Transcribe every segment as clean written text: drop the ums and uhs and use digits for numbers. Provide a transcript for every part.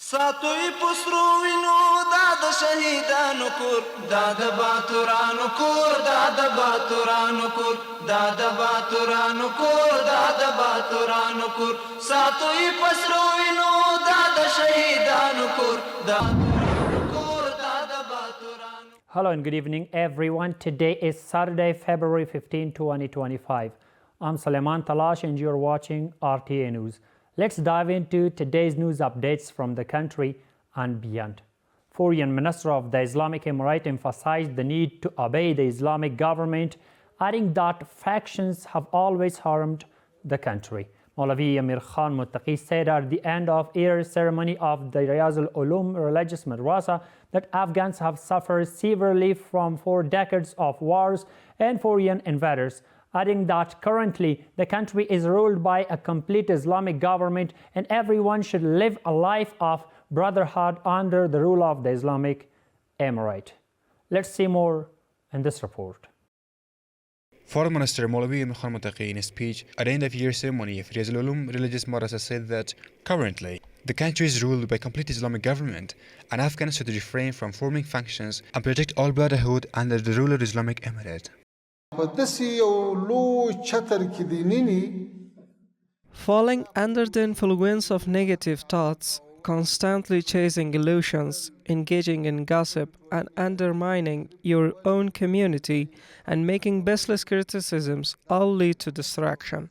ساتوی پسرو وینو دا د شهیدانو کور دا د باتورانو کور دا د باتورانو کور دا د باتورانو کور دا د باتورانو کور ساتوی پسرو وینو دا د شهیدانو کور دا Hello and good evening everyone. Today is Saturday, February 15, 2025. I'm Suleiman Talash and you're watching RTA News. Let's dive into today's news updates from the country and beyond. Foreign Minister of the Islamic Emirate emphasized the need to obey the Islamic government, adding that factions have always harmed the country. Maulvi Amir Khan Muttaqi said at the end of year ceremony of the Riyaz al-Ulum religious madrasa that Afghans have suffered severely from 4 decades of wars and foreign invaders, adding that currently the country is ruled by a complete Islamic government and everyone should live a life of brotherhood under the rule of the Islamic Emirate. Let's see more in this report. Foreign Minister Maulvi Amir Khan Muttaqi in a speech at the end of year ceremony of Riyaz al-Ulum religious madrasa said that currently the country is ruled by a complete Islamic government and Afghans should refrain from forming factions and protect all brotherhood under the rule of the Islamic Emirate. Falling under the influence of negative thoughts, constantly chasing illusions, engaging in gossip and undermining your own community and making baseless criticisms all lead to distraction.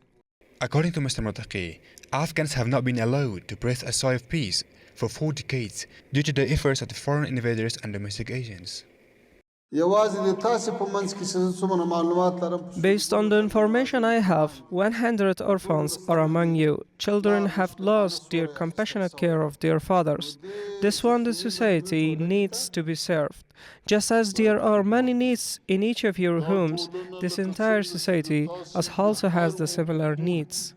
According to Mr. Muttaqi, Afghans have not been allowed to breathe a sigh of peace for 4 decades due to the efforts of the foreign invaders and domestic agents. Based on the information I have, 100 orphans are among you. Children have lost their compassionate care of their fathers. This one the society needs to be served. Just as there are many needs in each of your homes, this entire society also has the similar needs.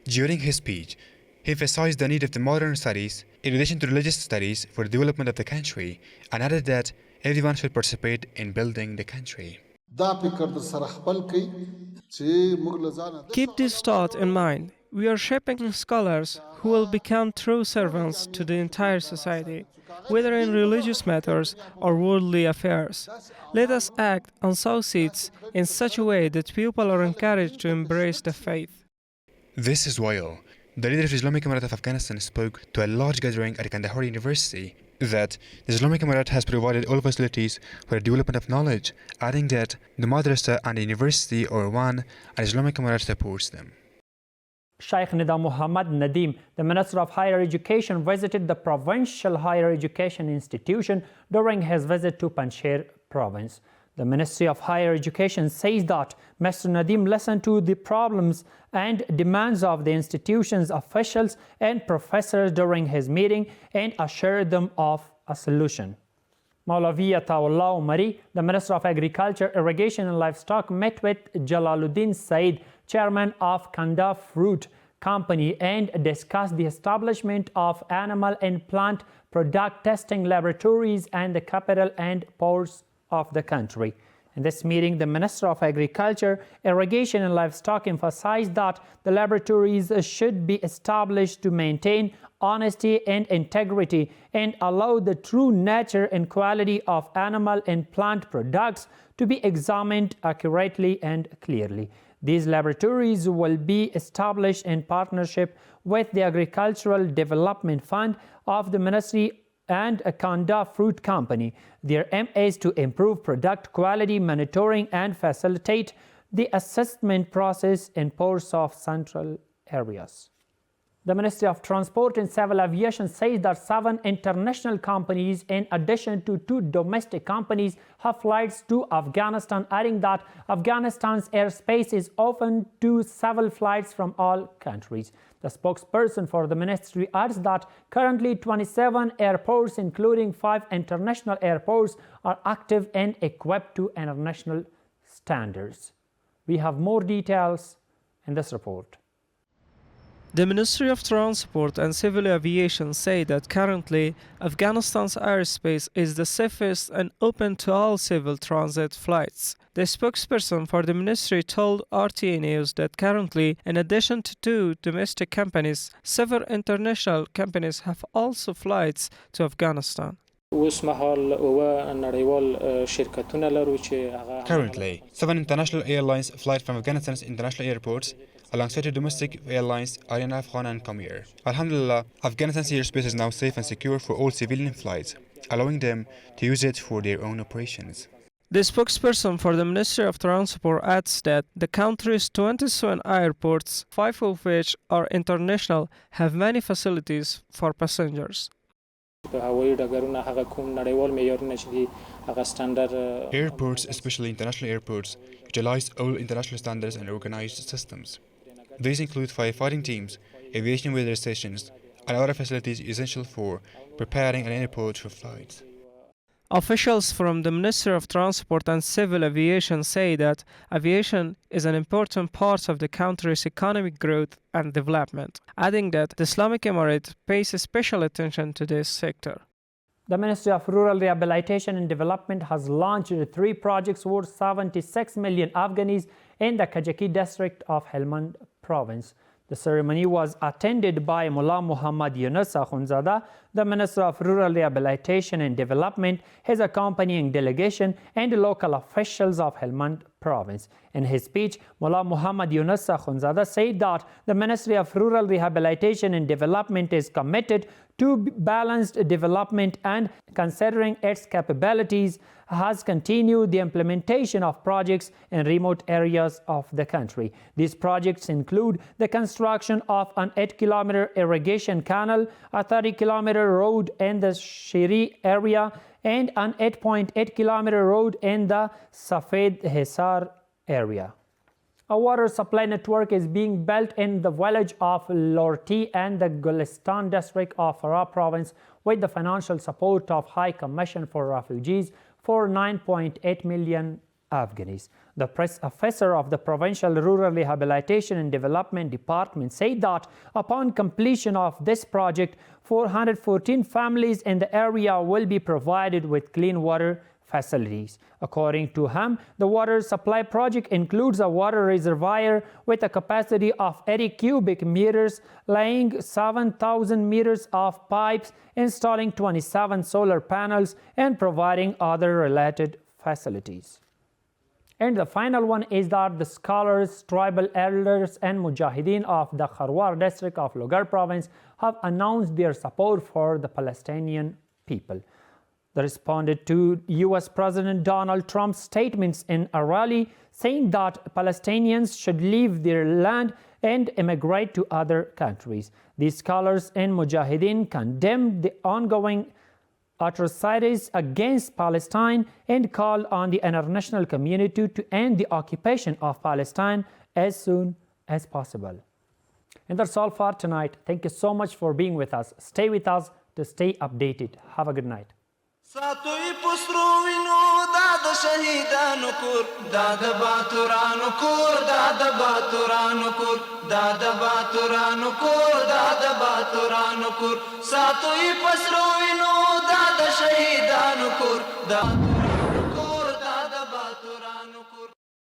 During his speech, he emphasized the need of the modern studies in addition to religious studies for the development of the country and added that everyone should participate in building the country. Keep this thought in mind. We are shaping scholars who will become true servants to the entire society, whether in religious matters or worldly affairs. Let us act and sow seeds in such a way that people are encouraged to embrace the faith. This is while the leader of the Islamic Emirate of Afghanistan spoke to a large gathering at Kandahar University that the Islamic Emirate has provided all facilities for the development of knowledge, adding that the madrasa and the university are one and Islamic Emirate supports them. Sheikh Nida Muhammad Nadeem, the Minister of Higher Education, visited the Provincial Higher Education Institution during his visit to Panjshir province. The Ministry of Higher Education says that Mr. Nadeem listened to the problems and demands of the institution's officials and professors during his meeting and assured them of a solution. Maulvi Ataullah Umari, the Minister of Agriculture, Irrigation and Livestock, met with Jalaluddin Said, Chairman of Kanda Fruit Company, and discussed the establishment of animal and plant product testing laboratories and the capital and ports of the country. In this meeting, the Minister of Agriculture, Irrigation and Livestock emphasized that the laboratories should be established to maintain honesty and integrity and allow the true nature and quality of animal and plant products to be examined accurately and clearly. These laboratories will be established in partnership with the Agricultural Development Fund of the Ministry and a Kanda Fruit Company. Their aim is to improve product quality monitoring and facilitate the assessment process in ports of central areas. The Ministry of Transport and Civil Aviation says that 7 international companies, in addition to 2 domestic companies, have flights to Afghanistan, adding that Afghanistan's airspace is open to civil flights from all countries. The spokesperson for the ministry adds that currently 27 airports, including 5 international airports, are active and equipped to international standards. We have more details in this report. The Ministry of Transport and Civil Aviation say that currently Afghanistan's airspace is the safest and open to all civil transit flights. The spokesperson for the ministry told RTA News that currently, in addition to 2 domestic companies, several international companies have also flights to Afghanistan. Currently, 7 international airlines fly from Afghanistan's international airports, alongside 2 domestic airlines, RTA Afghan and Comair. Alhamdulillah, Afghanistan's airspace is now safe and secure for all civilian flights, allowing them to use it for their own operations. The spokesperson for the Ministry of Transport adds that the country's 27 airports, 5 of which are international, have many facilities for passengers. Airports, especially international airports, utilize all international standards and organized systems. These include firefighting teams, aviation weather stations, and other facilities essential for preparing an airport for flights. Officials from the Ministry of Transport and Civil Aviation say that aviation is an important part of the country's economic growth and development, adding that the Islamic Emirate pays special attention to this sector. The Ministry of Rural Rehabilitation and Development has launched 3 projects worth 76 million Afghanis in the Kajaki district of Helmand province. The ceremony was attended by Mullah Muhammad Yunus Akhundzada, the Minister of Rural Rehabilitation and Development, his accompanying delegation, and local officials of Helmand province. In his speech, Mullah Muhammad Yunus Akhundzada said that the Ministry of Rural Rehabilitation and Development is committed to balanced development and, considering its capabilities, has continued the implementation of projects in remote areas of the country. These projects include the construction of an 8-kilometer irrigation canal, a 30-kilometer road in the Shiri area, and an 8.8-kilometer road in the Safed Hisar area. A water supply network is being built in the village of Lorti and the Gulistan district of Farah province with the financial support of High Commission for Refugees for 9.8 million Afghanis. The press officer of the Provincial Rural Rehabilitation and Development Department said that upon completion of this project, 414 families in the area will be provided with clean water facilities. According to him, the water supply project includes a water reservoir with a capacity of 80 cubic meters, laying 7,000 meters of pipes, installing 27 solar panels, and providing other related facilities. And the final one is that the scholars, tribal elders, and mujahideen of the Kharwar district of Logar province have announced their support for the Palestinian people. They responded to U.S. President Donald Trump's statements in a rally saying that Palestinians should leave their land and immigrate to other countries. These scholars and mujahideen condemned the ongoing atrocities against Palestine and called on the international community to end the occupation of Palestine as soon as possible. And that's all for tonight. Thank you so much for being with us. Stay with us to stay updated. Have a good night. ساتوی پسرو وینو دا د شهیدانو کور دا د باتورانو کور دا د باتورانو کور دا د باتورانو کور دا د باتورانو کور ساتوی پسرو وینو دا د شهیدانو کور دا